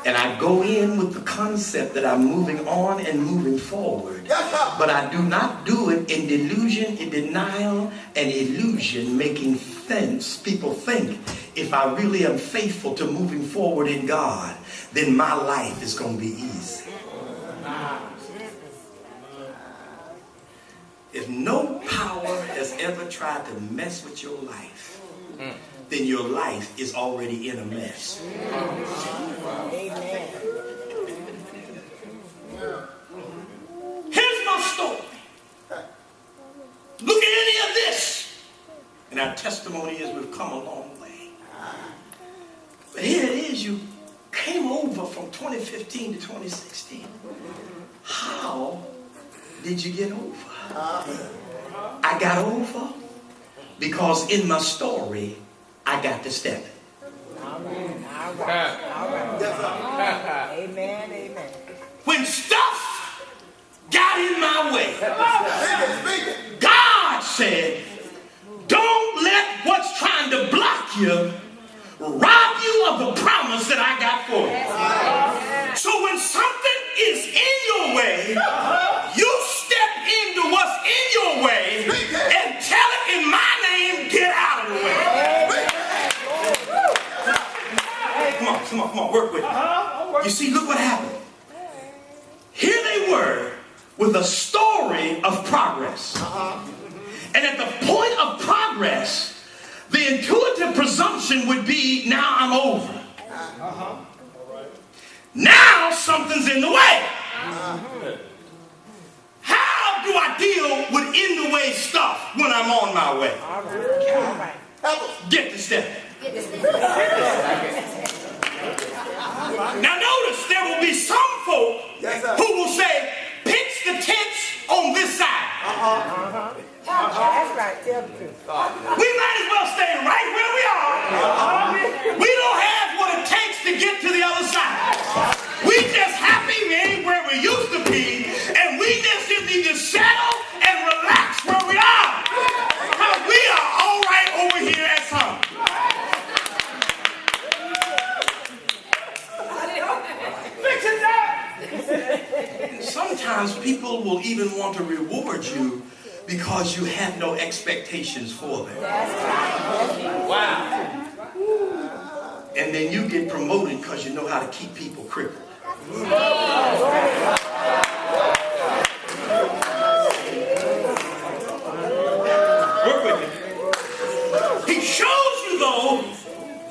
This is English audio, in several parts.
And I go in with the concept that I'm moving on and moving forward. But I do not do it in delusion, in denial, and illusion, making people think if I really am faithful to moving forward in God, then my life is going to be easy. If no power has ever tried to mess with your life, then your life is already in a mess. Amen. Here's my story. Look at any of this. And our testimony is we've come a long way. But here it is, you came over from 2015 to 2016. How did you get over? I got over because in my story, I got to step. Amen. Amen. When stuff got in my way, God said, don't let what's trying to block you rob you of the promise that I got for you. So when something is in your way, you step into what's in your way and tell it in my name, get out of the way. Come on, work with me. You see, look what happened. Here they were with a story of progress. And at the point of progress, the intuitive presumption would be, now I'm over. Now something's in the way. How do I deal with in the way stuff when I'm on my way? Get the step. Now notice there will be some folk who will say, pitch the tents on this side. That's right. Tell the truth. We might as well stay right where we are. We don't have what it takes to get to the other side. We just happy we ain't where we used to be, and we just need to settle and relax where we are. Because we are all right over here at home. Sometimes people will even want to reward you because you have no expectations for them. Wow. And then you get promoted because you know how to keep people crippled. Work with me. He shows you though,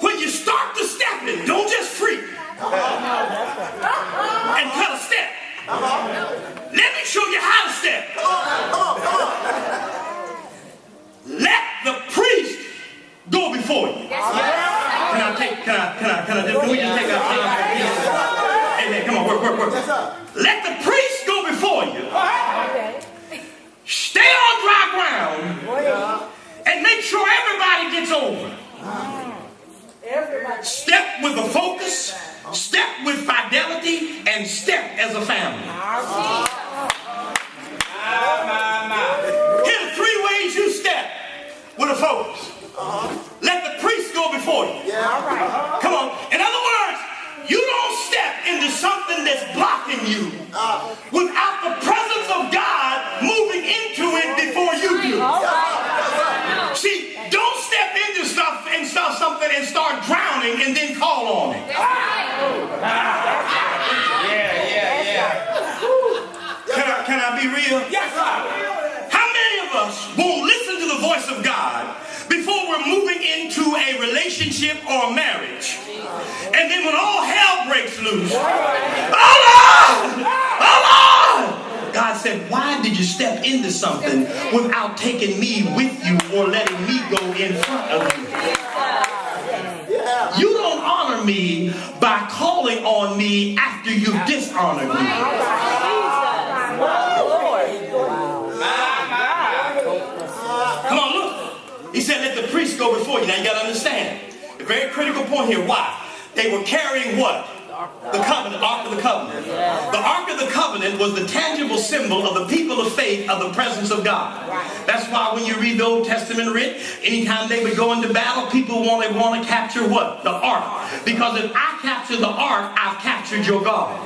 when you start to step in, don't just freak. And cut a step. Let me show you how to step. Let the priest go before you. Can I take Amen. Come on, work. Let the priest go before you. Stay on dry ground and make sure everybody gets over. Step with a focus, step with fidelity, and step as a family. Here are 3 ways you step with a focus. Let the priest go before you. Come on. In other words, you don't step into something that's blocking you without the presence of God moving into it before you do. See, don't step into stuff and start something and start drowning and then call on it. Can I be real? Yes, sir. How many of us won't listen to the voice of God before we're moving into a relationship or a marriage? And then when all hell breaks loose, oh Lord! God said, why did you step into something without taking me with you or letting me go in front of you? You don't honor me by calling on me after you dishonored me. Come on, look. He said, let the priest go before you. Now you got to understand. A very critical point here. Why? They were carrying what? The covenant, Ark of the Covenant. The Ark of the Covenant was the tangible symbol of the people of faith of the presence of God. That's why when you read the Old Testament writ, anytime they would go into battle, people want to capture what? The Ark. Because if I capture the Ark, I've captured your God.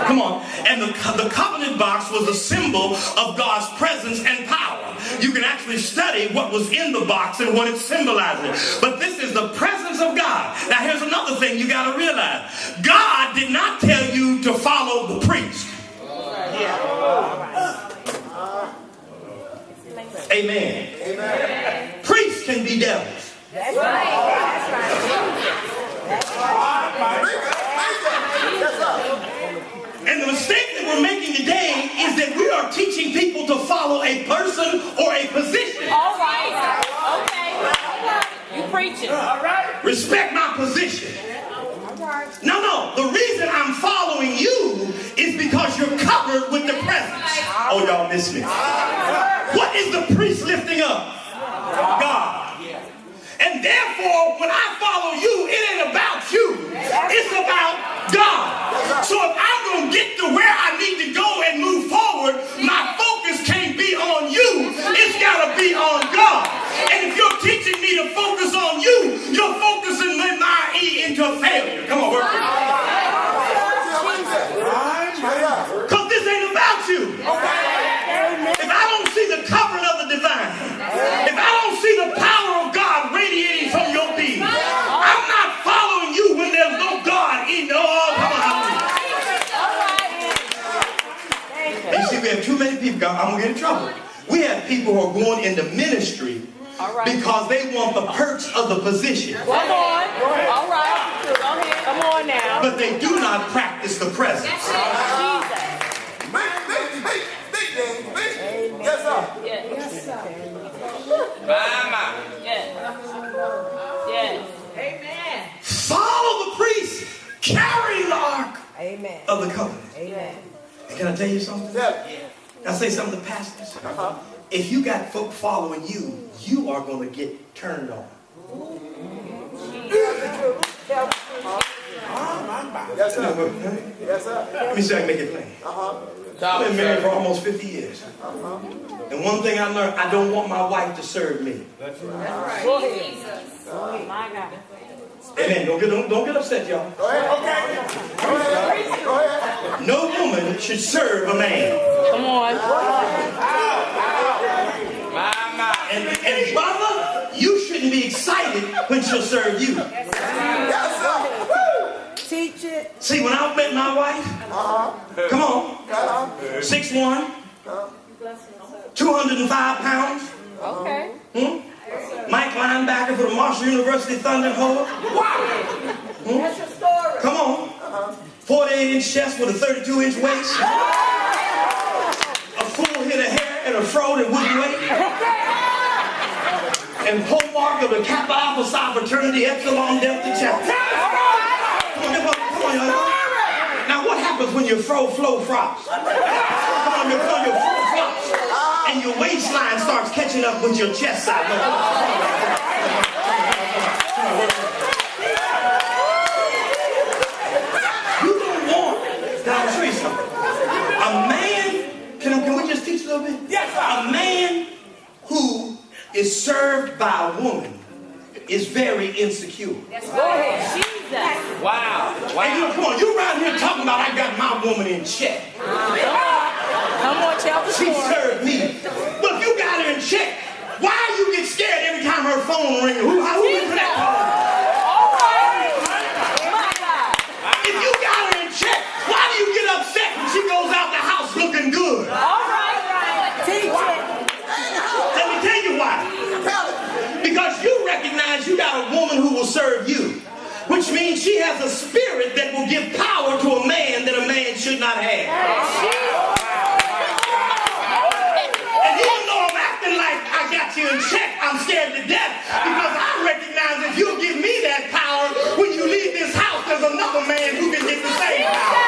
Come on. And the covenant box was a symbol of God's presence and power. You can actually study what was in the box and what it symbolizes. But this is the presence of God. Now here's another thing you got to realize. God did not tell you to follow the priest. Amen. Amen. Priests can be devils. That's right. That's right. And the mistake that we're making today is that we are teaching people to follow a person or a position. All right. Okay. You preaching. All right. Respect my position. No. The reason I'm following you is because you're covered with the presence. Oh, y'all miss me. What is the priest lifting up? God. And therefore, when I follow you, it ain't about you. It's about God. So if I'm going to get to where I need to go and move forward, my focus can't be on you. It's got to be on God. And if you're teaching me to focus on you, you're focusing my into failure. Come on, work with me. Because this ain't about you. If I don't see the covering of the divine, if I don't see the power of God radiating from your being, I'm not following you when there's no God in your You see, we have too many people. I'm going to get in trouble. We have people who are going into ministry because they want the perks of the position. Come on. All right. Go ahead. Come on now. But they do not practice the presence. Jesus. Yes, sir. Yes, sir. Mama. Yes. Yes. Amen. Follow the priest carrying the ark of the covenant. Amen. And can I tell you something? Yeah. I say something to pastors. If you got folk following you, you are going to get turned on. Yes, sir. Yes, sir. Let me see if I can make it plain. I've been married for almost 50 years. And one thing I learned, I don't want my wife to serve me. That's right. Go ahead. My God. Amen. Don't get upset, y'all. Go ahead. Okay. Go ahead. No woman should serve a man. Come on. And brother, you shouldn't be excited when she'll serve you. Yes, sir. Teach it. See, when I met my wife, come on, 6'1", 205 pounds. Okay. Mike linebacker for the Marshall University Thunder Hole. That's your story. Come on. 48-inch chest with a 32-inch waist. A full head of hair and a fro that wouldn't wait. And pole mark of the Kappa Alpha Psi fraternity Epsilon Delta Chapter. Come on, y'all. Now what happens when your flow flops? Come on, your flow flops. And your waistline starts catching up with your chest side. You don't want. Now I'll show you something. A man, can we just teach a little bit? Yes, sir. A man who is served by a woman is very insecure. That's right. Jesus. Wow. Hey, come on, you around here talking about I got my woman in check. Come on, tell the She story. served me. But if you got her in check, why you get scared every time her phone rings? Who went for that call? All right. My God. If you got her in check, why do you get upset when she goes out the house looking good? All right. Teach it. Let me tell you why. Because you recognize you got a woman who will serve you. Which means she has a spirit that will give power to a man that a man should not have. And even though I'm acting like I got you in check, I'm scared to death because I recognize if you'll give me that power, when you leave this house, there's another man who can get the same power.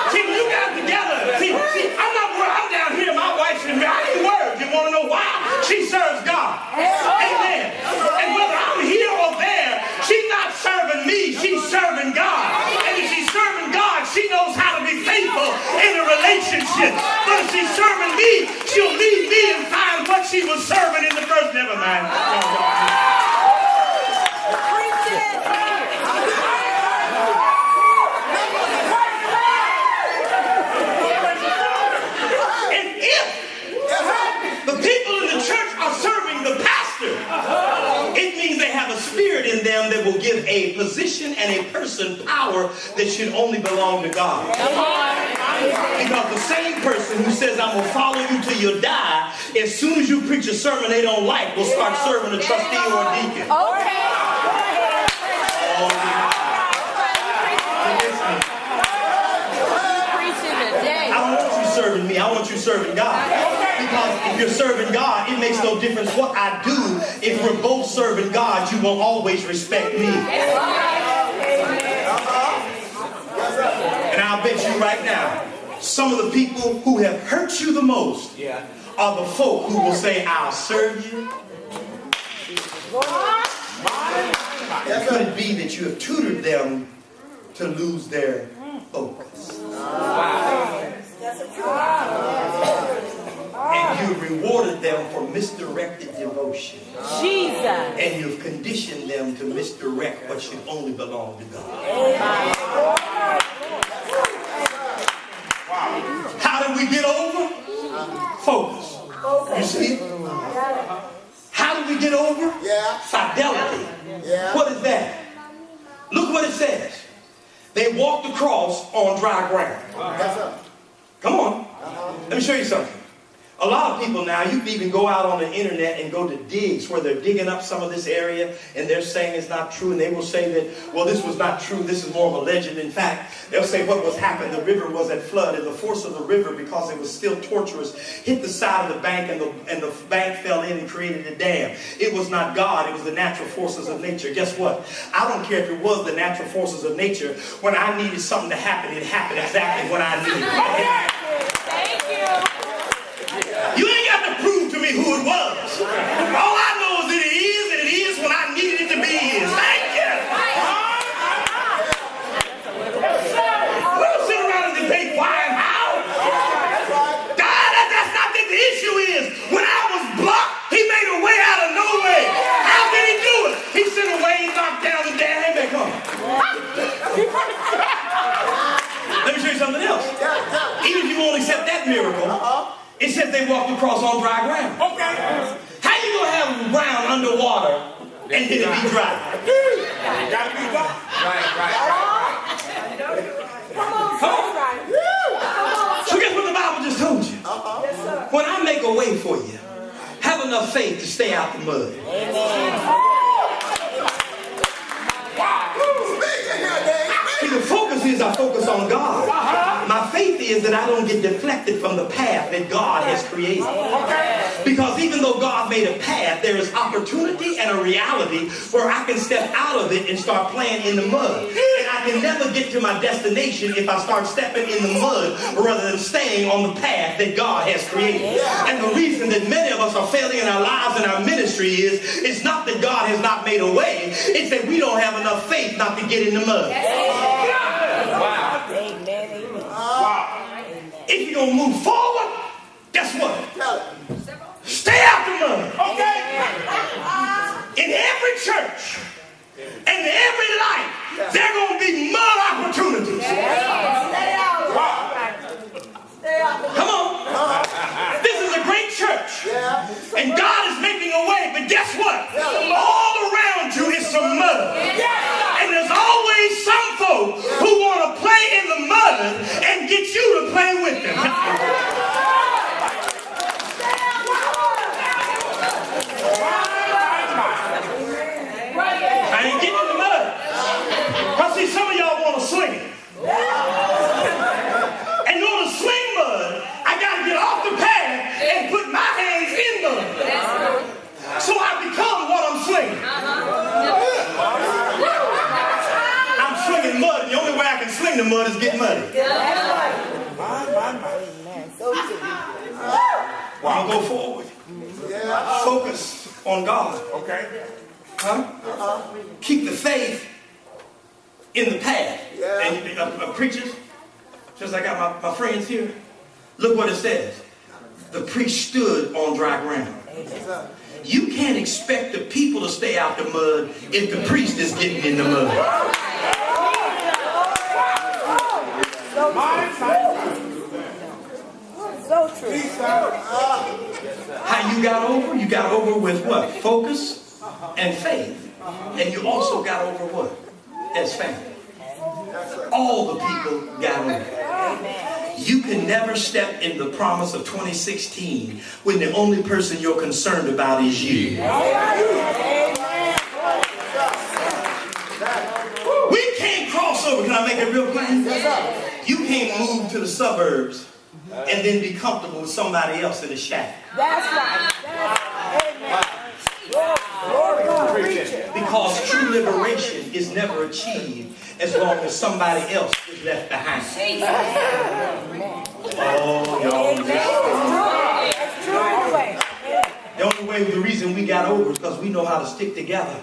See, when you got together, see, I'm down here, my wife's in me. I ain't worried. You want to know why? She serves God. Amen. And whether I'm here or there, she's not serving me, she's serving God. And if she's serving God, she knows how to be faithful in a relationship. But if she's serving me, she'll leave me and find what she was serving in the first. Never mind. And if the people in the church are serving the pastor, it means they have a spirit in them that will give a position and a person power that should only belong to God. Because the same person who says, I'm going to follow you till you die, as soon as you preach a sermon they don't like, will start serving a trustee or a deacon. I don't want you serving me, I want you serving God. Because if you're serving God, it makes no difference what I do. If we're both serving God, you will always respect me. And I'll bet you right now, some of the people who have hurt you the most are the folk who will say, I'll serve you. Could it be that you have tutored them to lose their focus? And you rewarded them for misdirected devotion. Jesus. And you've conditioned them to misdirect what should only belong to God. How did we get over? Focus. You see? How did we get over? Fidelity. What is that? Look what it says. They walked across on dry ground. Come on. Let me show you something. A lot of people now, you can even go out on the internet and go to digs where they're digging up some of this area and they're saying it's not true, and they will say that, well, this was not true, this is more of a legend. In fact, they'll say what was happened, the river was at flood, and the force of the river, because it was still tortuous, hit the side of the bank, and the bank fell in and created a dam. It was not God, it was the natural forces of nature. Guess what? I don't care if it was the natural forces of nature. When I needed something to happen, it happened exactly when I needed it. Thank you. You ain't got to prove to me who it was. All I know is that it is, and it is when I needed it to be is. Thank you. We don't sit around and debate why and how. That's not what the issue is. When I was blocked, he made a way out of no way. How did he do it? He sent a wave, knocked down the dam. Hey, man, come on. Let me show you something else. Even if you won't accept that miracle, it says they walked across on dry ground. How you gonna have ground underwater and then it be dry? Gotta be dry. Right. Come on. So guess what the Bible just told you? When I make a way for you, have enough faith to stay out the mud. See, the focus is I focus on God. My faith is that I don't get deflected from the path that God has created. Because even though God made a path, there is opportunity and a reality where I can step out of it and start playing in the mud. And I can never get to my destination if I start stepping in the mud rather than staying on the path that God has created. And the reason that many of us are failing in our lives and our ministry is, it's not that God has not made a way, it's that we don't have enough faith not to get in the mud. Wow. If you're going to move forward, guess what? Stay out the mud. In every church and in every life, there are going to be mud opportunities. Come on. This is a great church. And God is making a way. But guess what? All around you is some mud. And there's always some folk who want to play in the mud and get you to play with them. I ain't getting in the mud. Because see, some of y'all want to swing it. And in order to swing mud, I got to get off the path and put my hands in mud. So I become what I'm swinging. I'm swinging mud, and the only way I can swing the mud is get muddy. I'm going to go forward. Focus. on God. Okay. Huh? Keep the faith in the path. And preachers, since I got my friends here, look what it says. The priest stood on dry ground. You can't expect the people to stay out the mud if the priest is getting in the mud. So true. How you got over? You got over with what? Focus and faith. And you also got over what? As family. All the people got over. You can never step in the promise of 2016 when the only person you're concerned about is you. We can't cross over. Can I make it real plain? You can't move to the suburbs and then be comfortable with somebody else in the shack. That's right. Because true liberation is never achieved as long as somebody else is left behind. Oh, y'all. The only way, the reason we got over is because we know how to stick together.